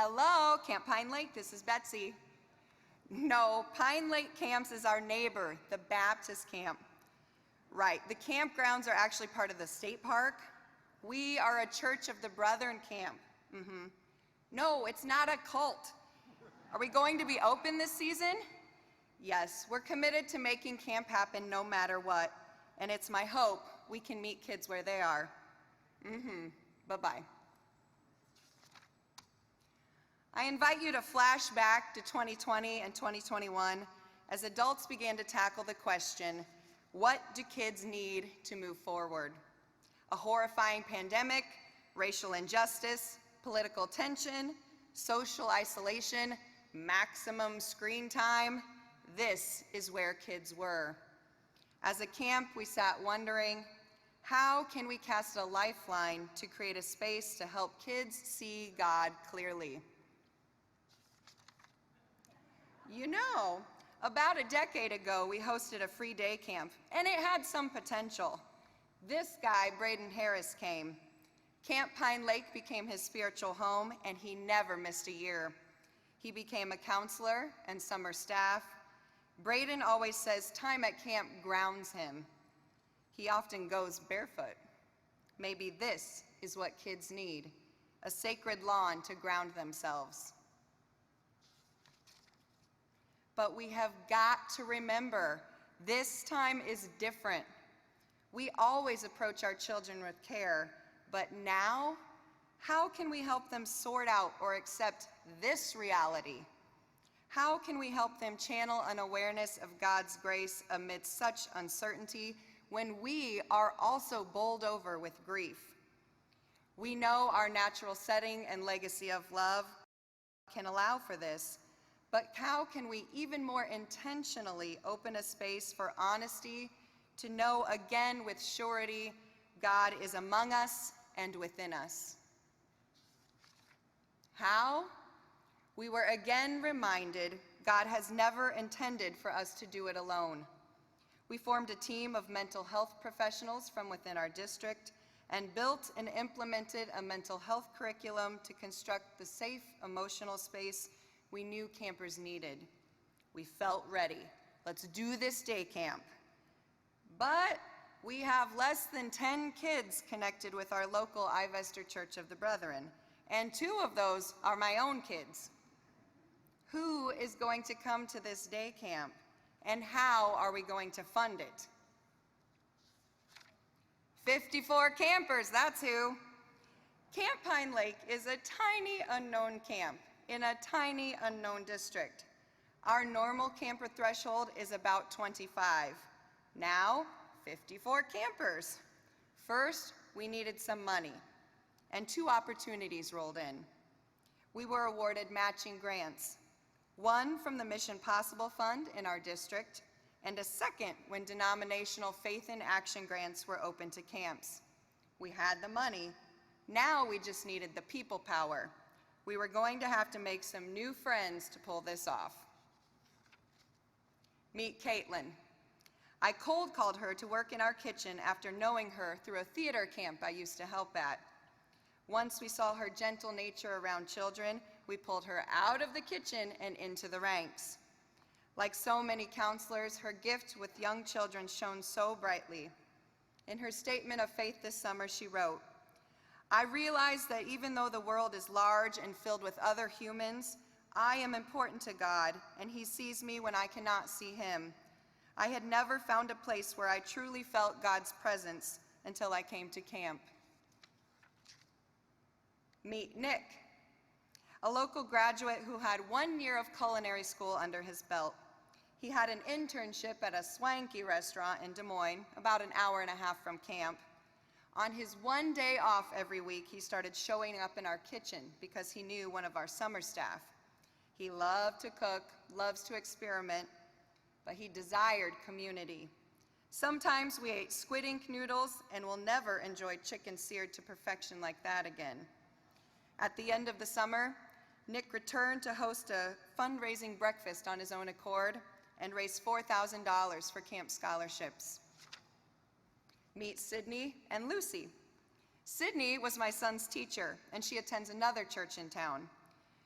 Hello, Camp Pine Lake, this is Betsy. No, Pine Lake Camps is our neighbor, the Baptist camp. Right, the campgrounds are actually part of the state park. We are a Church of the Brethren camp. No, it's not a cult. Are we going to be open this season? Yes, we're committed to making camp happen no matter what, and it's my hope we can meet kids where they are. Bye-bye. I invite you to flash back to 2020 and 2021 as adults began to tackle the question, what do kids need to move forward? A horrifying pandemic, racial injustice, political tension, social isolation, maximum screen time. This is where kids were. As a camp, we sat wondering, how can we cast a lifeline to create a space to help kids see God clearly? You know, about a decade ago, we hosted a free day camp, and it had some potential. This guy, Braden Harris, came. Camp Pine Lake became his spiritual home, and he never missed a year. He became a counselor and summer staff. Braden always says time at camp grounds him. He often goes barefoot. Maybe this is what kids need, a sacred lawn to ground themselves. But we have got to remember, this time is different. We always approach our children with care, but now, how can we help them sort out or accept this reality? How can we help them channel an awareness of God's grace amidst such uncertainty when we are also bowled over with grief? We know our natural setting and legacy of love can allow for this, but how can we even more intentionally open a space for honesty to know again with surety God is among us and within us? How? We were again reminded God has never intended for us to do it alone. We formed a team of mental health professionals from within our district and built and implemented a mental health curriculum to construct the safe emotional space we knew campers needed. We felt ready. Let's do this day camp. But we have less than 10 kids connected with our local Ivester Church of the Brethren, and 2 of those are my own kids. Who is going to come to this day camp, and how are we going to fund it? 54 campers, that's who. Camp Pine Lake is a tiny unknown camp in a tiny unknown district. Our normal camper threshold is about 25. Now, 54 campers. First, we needed some money, and 2 opportunities rolled in. We were awarded matching grants, one from the Mission Possible Fund in our district, and a second when denominational Faith in Action grants were open to camps. We had the money. Now we just needed the people power. We were going to have to make some new friends to pull this off. Meet Caitlin. I cold called her to work in our kitchen after knowing her through a theater camp I used to help at. Once we saw her gentle nature around children, we pulled her out of the kitchen and into the ranks. Like so many counselors, her gift with young children shone so brightly. In her statement of faith this summer, she wrote, "I realize that even though the world is large and filled with other humans, I am important to God, and He sees me when I cannot see Him. I had never found a place where I truly felt God's presence until I came to camp." Meet Nick, a local graduate who had 1 year of culinary school under his belt. He had an internship at a swanky restaurant in Des Moines, about an hour and a half from camp. On his 1 day off every week, he started showing up in our kitchen because he knew one of our summer staff. He loved to cook, loves to experiment, but he desired community. Sometimes we ate squid ink noodles and will never enjoy chicken seared to perfection like that again. At the end of the summer, Nick returned to host a fundraising breakfast on his own accord and raised $4,000 for camp scholarships. Meet Sydney and Lucy. Sydney was my son's teacher, and she attends another church in town.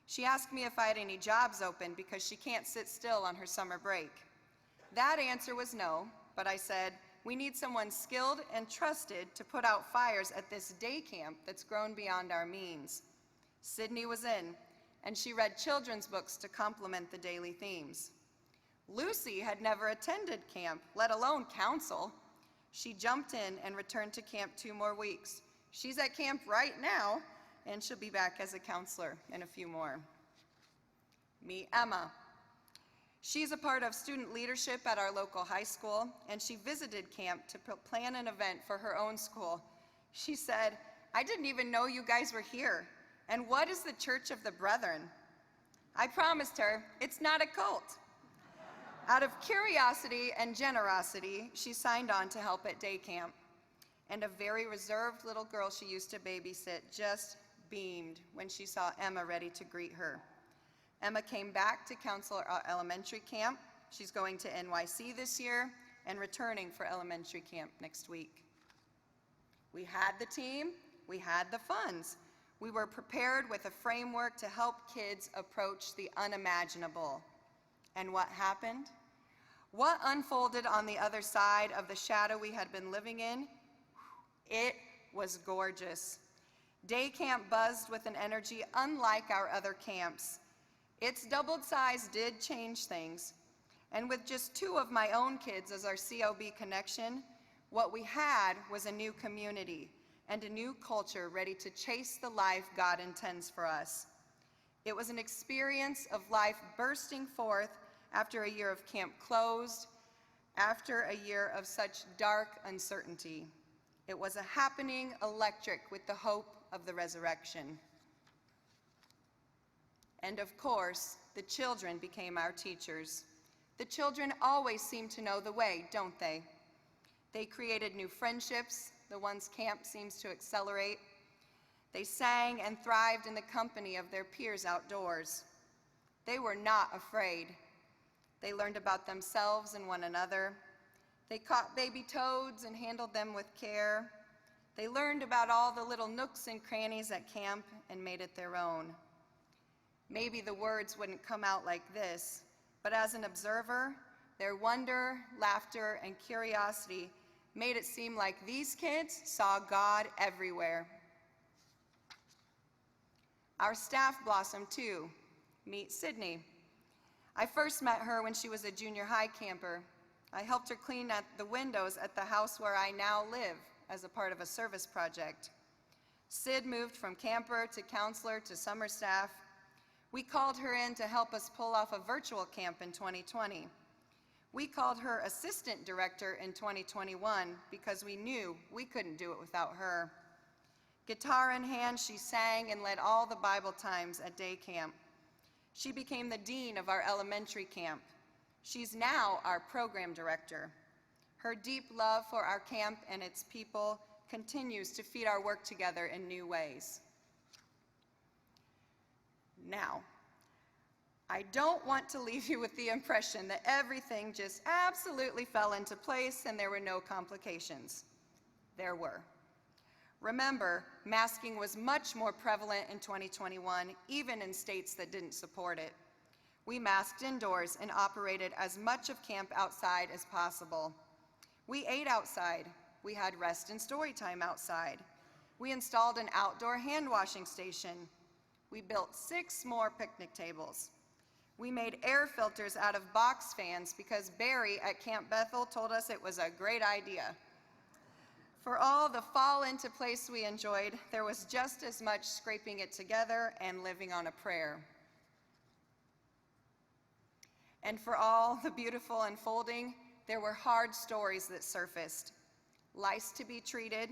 She asked me if I had any jobs open because she can't sit still on her summer break. That answer was no, but I said, we need someone skilled and trusted to put out fires at this day camp that's grown beyond our means. Sydney was in, and she read children's books to complement the daily themes. Lucy had never attended camp, let alone counsel. She jumped in and returned to camp 2 more weeks. She's at camp right now, and she'll be back as a counselor in a few more. Meet Emma. She's a part of student leadership at our local high school, and she visited camp to plan an event for her own school. She said, I didn't even know you guys were here. And what is the Church of the Brethren? I promised her, it's not a cult. Out of curiosity and generosity, she signed on to help at day camp. And a very reserved little girl she used to babysit just beamed when she saw Emma ready to greet her. Emma came back to counsel our elementary camp. She's going to NYC this year and returning for elementary camp next week. We had the team, we had the funds. We were prepared with a framework to help kids approach the unimaginable. And what happened? What unfolded on the other side of the shadow we had been living in? It was gorgeous. Day camp buzzed with an energy unlike our other camps. Its doubled size did change things. And with just 2 of my own kids as our COB connection, what we had was a new community and a new culture ready to chase the life God intends for us. It was an experience of life bursting forth after a year of camp closed, after a year of such dark uncertainty. It was a happening electric with the hope of the resurrection. And of course, the children became our teachers. The children always seem to know the way, don't they? They created new friendships, the ones camp seems to accelerate. They sang and thrived in the company of their peers outdoors. They were not afraid. They learned about themselves and one another. They caught baby toads and handled them with care. They learned about all the little nooks and crannies at camp and made it their own. Maybe the words wouldn't come out like this, but as an observer, their wonder, laughter, and curiosity made it seem like these kids saw God everywhere. Our staff blossomed too. Meet Sydney. I first met her when she was a junior high camper. I helped her clean at the windows at the house where I now live as a part of a service project. Sid moved from camper to counselor to summer staff. We called her in to help us pull off a virtual camp in 2020. We called her assistant director in 2021 because we knew we couldn't do it without her. Guitar in hand, she sang and led all the Bible times at day camp. She became the dean of our elementary camp. She's now our program director. Her deep love for our camp and its people continues to feed our work together in new ways. Now, I don't want to leave you with the impression that everything just absolutely fell into place and there were no complications. There were. Remember, masking was much more prevalent in 2021, even in states that didn't support it. We masked indoors and operated as much of camp outside as possible. We ate outside. We had rest and story time outside. We installed an outdoor hand washing station. We built 6 more picnic tables. We made air filters out of box fans because Barry at Camp Bethel told us it was a great idea. For all the fall into place we enjoyed, there was just as much scraping it together and living on a prayer. And for all the beautiful unfolding, there were hard stories that surfaced. Lice to be treated,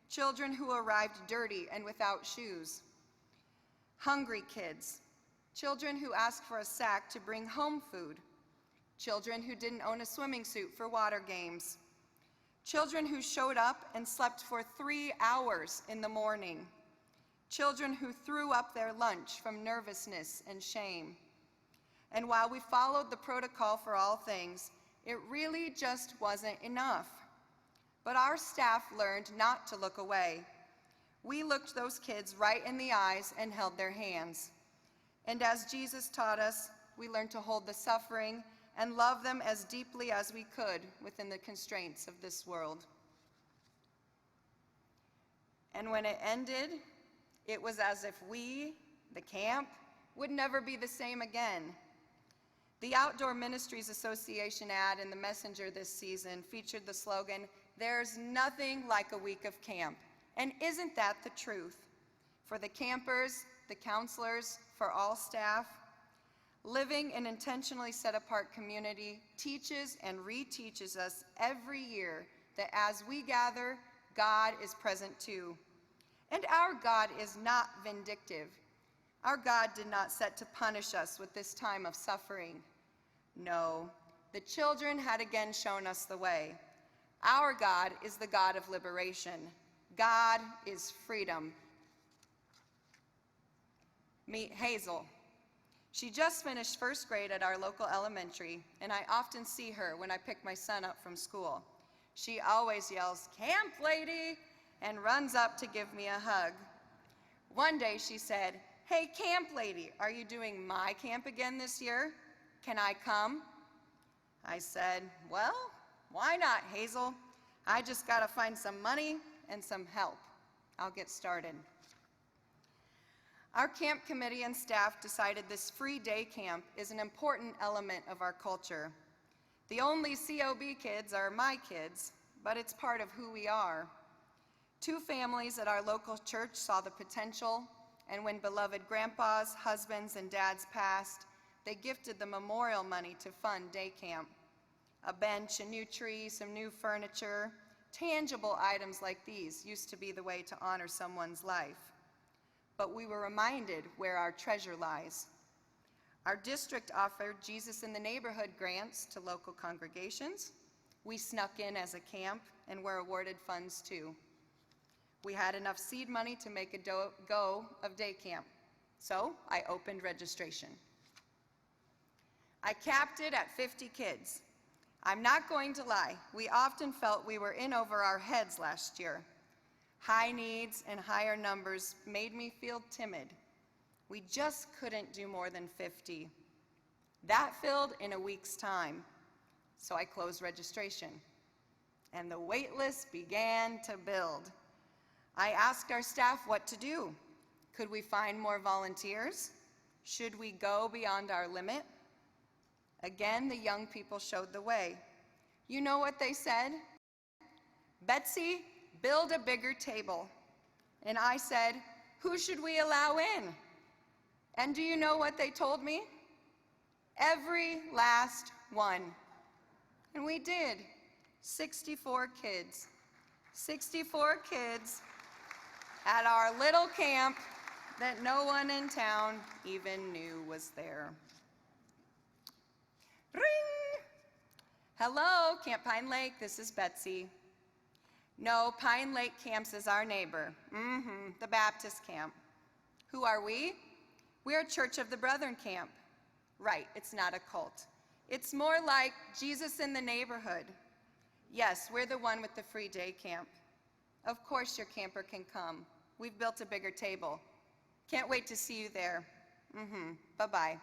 children who arrived dirty and without shoes, hungry kids, children who asked for a sack to bring home food, children who didn't own a swimming suit for water games, children who showed up and slept for 3 hours in the morning, children who threw up their lunch from nervousness and shame. And while we followed the protocol for all things, it really just wasn't enough. But our staff learned not to look away. We looked those kids right in the eyes and held their hands. And as Jesus taught us, we learned to hold the suffering and love them as deeply as we could within the constraints of this world. And when it ended, it was as if we, the camp, would never be the same again. The Outdoor Ministries Association ad in the Messenger this season featured the slogan, "There's nothing like a week of camp." And isn't that the truth? For the campers, the counselors, for all staff, living an intentionally set-apart community teaches and reteaches us every year that as we gather, God is present too. And our God is not vindictive. Our God did not set to punish us with this time of suffering. No, the children had again shown us the way. Our God is the God of liberation. God is freedom. Meet Hazel. She just finished first grade at our local elementary, and I often see her when I pick my son up from school. She always yells, "Camp lady," and runs up to give me a hug. One day she said, "Hey, camp lady, are you doing my camp again this year? Can I come?" I said, "Well, why not, Hazel? I just gotta find some money and some help. I'll get started." Our camp committee and staff decided this free day camp is an important element of our culture. The only COB kids are my kids, but it's part of who we are. 2 families at our local church saw the potential, and when beloved grandpas, husbands, and dads passed, they gifted the memorial money to fund day camp. A bench, a new tree, some new furniture, tangible items like these used to be the way to honor someone's life. But we were reminded where our treasure lies. Our district offered Jesus in the Neighborhood grants to local congregations. We snuck in as a camp and were awarded funds too. We had enough seed money to make a go of day camp, so I opened registration. I capped it at 50 kids. I'm not going to lie, we often felt we were in over our heads last year. High needs and higher numbers made me feel timid. We just couldn't do more than 50. That filled in a week's time, so I closed registration. And the wait list began to build. I asked our staff what to do. Could we find more volunteers? Should we go beyond our limit? Again, the young people showed the way. You know what they said? "Betsy, build a bigger table." And I said, "Who should we allow in?" And do you know what they told me? Every last one. And we did. 64 kids. 64 kids at our little camp that no one in town even knew was there. Ring! Hello, Camp Pine Lake, this is Betsy. No, Pine Lake Camps is our neighbor. The Baptist camp. Who are we? We're a Church of the Brethren camp. Right, it's not a cult. It's more like Jesus in the Neighborhood. Yes, we're the one with the free day camp. Of course your camper can come. We've built a bigger table. Can't wait to see you there. Bye-bye.